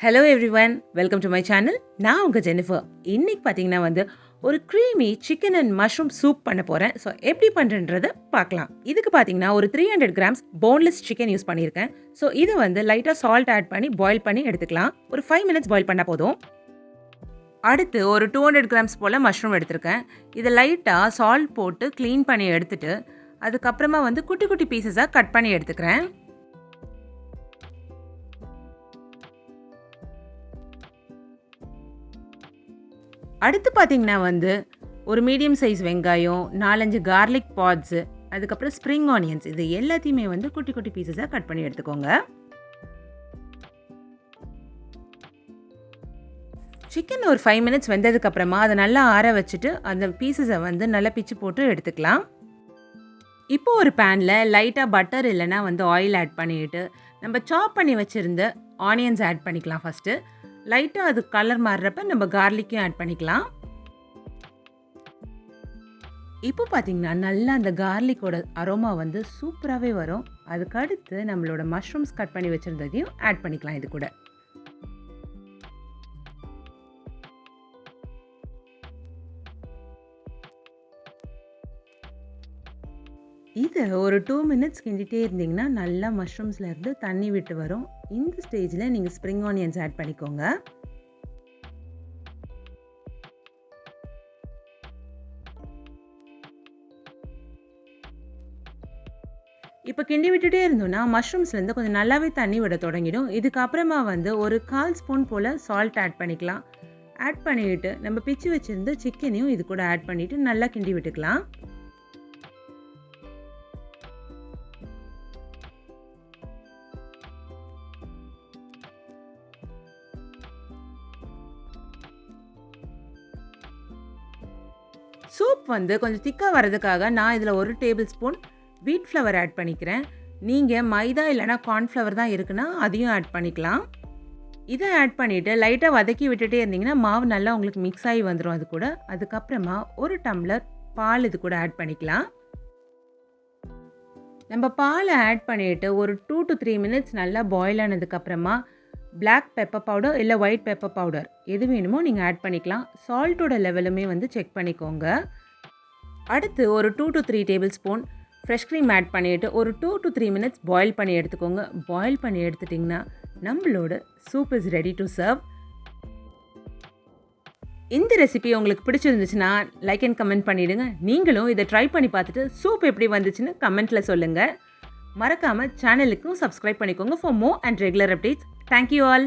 Hello everyone, welcome to my channel. நான் உங்கள் Jennifer. இன்றைக்கி பார்த்தீங்கன்னா ஒரு creamy chicken and mushroom soup பண்ண போகிறேன். ஸோ எப்படி பண்ணுறன்றதை பார்க்கலாம். இதுக்கு பார்த்தீங்கன்னா ஒரு 300 கிராம்ஸ் போன்லெஸ் சிக்கன் யூஸ் பண்ணியிருக்கேன். ஸோ இதை லைட்டாக சால்ட் ஆட் பண்ணி பாயில் பண்ணி எடுத்துக்கலாம். ஒரு 5 மினிட்ஸ் பாயில் பண்ணால் போதும். அடுத்து ஒரு 200 கிராம்ஸ் போல் மஷ்ரூம் எடுத்திருக்கேன். இதை லைட்டாக சால்ட் போட்டு க்ளீன் பண்ணி எடுத்துட்டு அதுக்கப்புறமா குட்டி குட்டி பீசஸாக கட் பண்ணி எடுத்துக்கிறேன். அடுத்து பார்த்தீங்கன்னா ஒரு மீடியம் சைஸ் வெங்காயம், 4-5 கார்லிக் பாட்ஸு, அதுக்கப்புறம் ஸ்ப்ரிங் ஆனியன்ஸ், இது எல்லாத்தையுமே குட்டி குட்டி பீசஸாக கட் பண்ணி எடுத்துக்கோங்க. சிக்கன் ஒரு 5 மினிட்ஸ் வெந்ததுக்கப்புறமா அதை நல்லா ஆற வச்சுட்டு அந்த பீசஸை நல்லா பிச்சு போட்டு எடுத்துக்கலாம். இப்போ ஒரு பேனில் லைட்டாக பட்டர் இல்லைன்னா ஆயில் ஆட் பண்ணிவிட்டு நம்ம சாப் பண்ணி வச்சுருந்த ஆனியன்ஸ் ஆட் பண்ணிக்கலாம். ஃபஸ்ட்டு லைட்டாக அது கலர் மாறுறப்ப நம்ம கார்லிக்கையும் ஆட் பண்ணிக்கலாம். இப்போ பார்த்தீங்கன்னா நல்லா அந்த கார்லிக்கோட அரோமா சூப்பராகவே வரும். அதுக்கு அடுத்து நம்மளோட மஷ்ரூம்ஸ் கட் பண்ணி வச்சுருந்ததையும் ஆட் பண்ணிக்கலாம். இது கூட இதை ஒரு 2 மினிட்ஸ் கிண்டிகிட்டே இருந்தீங்கன்னா நல்லா மஷ்ரூம்ஸ்லேருந்து தண்ணி விட்டு வரும். இந்த ஸ்டேஜில் நீங்கள் ஸ்ப்ரிங் ஆனியன்ஸ் ஆட் பண்ணிக்கோங்க. இப்போ கிண்டி விட்டுட்டே இருந்தோம்னா மஷ்ரூம்ஸ்லேருந்து கொஞ்சம் நல்லாவே தண்ணி விட தொடங்கிடும். இதுக்கப்புறமா ஒரு 1/4 ஸ்பூன் போல் சால்ட் ஆட் பண்ணிக்கலாம். ஆட் பண்ணிவிட்டு நம்ம பிச்சு வச்சுருந்த சிக்கனையும் இது கூட ஆட் பண்ணிவிட்டு நல்லா கிண்டி விட்டுக்கலாம். சூப் கொஞ்சம் திக்காக வரதுக்காக நான் இதில் 1 டேபிள் ஸ்பூன் வீட் ஃப்ளவர் ஆட் பண்ணிக்கிறேன். நீங்கள் மைதா இல்லைனா கார்ன்ஃப்ளவர் தான் இருக்குன்னா அதையும் ஆட் பண்ணிக்கலாம். இதை ஆட் பண்ணிவிட்டு லைட்டாக வதக்கி விட்டுட்டே இருந்தீங்கன்னா மாவு நல்லா உங்களுக்கு மிக்ஸ் ஆகி வந்துடும். அது கூட அதுக்கப்புறமா 1 டம்ளர் பால் இது கூட ஆட் பண்ணிக்கலாம். நம்ம பாலை ஆட் பண்ணிவிட்டு ஒரு 2 to 3 மினிட்ஸ் நல்லா பாயில் ஆனதுக்கப்புறமா பிளாக் பெப்பர் பவுடர் இல்லை ஒயிட் பெப்பர் பவுடர் எது வேணுமோ நீங்கள் ஆட் பண்ணிக்கலாம். சால்ட்டோட லெவலுமே செக் பண்ணிக்கோங்க. அடுத்து ஒரு 2 to 3 tablespoon fresh cream add பண்ணிவிட்டு ஒரு 2 to 3 மினிட்ஸ் பாயில் பண்ணி எடுத்துக்கோங்க. பாயில் பண்ணி எடுத்துட்டிங்கன்னா நம்மளோட soup is ready to serve. இந்த ரெசிபி உங்களுக்கு பிடிச்சிருந்துச்சுன்னா லைக் அண்ட் கமெண்ட் பண்ணிவிடுங்க. நீங்களும் இதை ட்ரை பண்ணி பார்த்துட்டு சூப் எப்படி வந்துச்சுன்னு கமெண்ட்டில் சொல்லுங்கள். மறக்காமல் சேனலுக்கும் சப்ஸ்கிரைப் பண்ணிக்கோங்க for more and regular updates. Thank you all.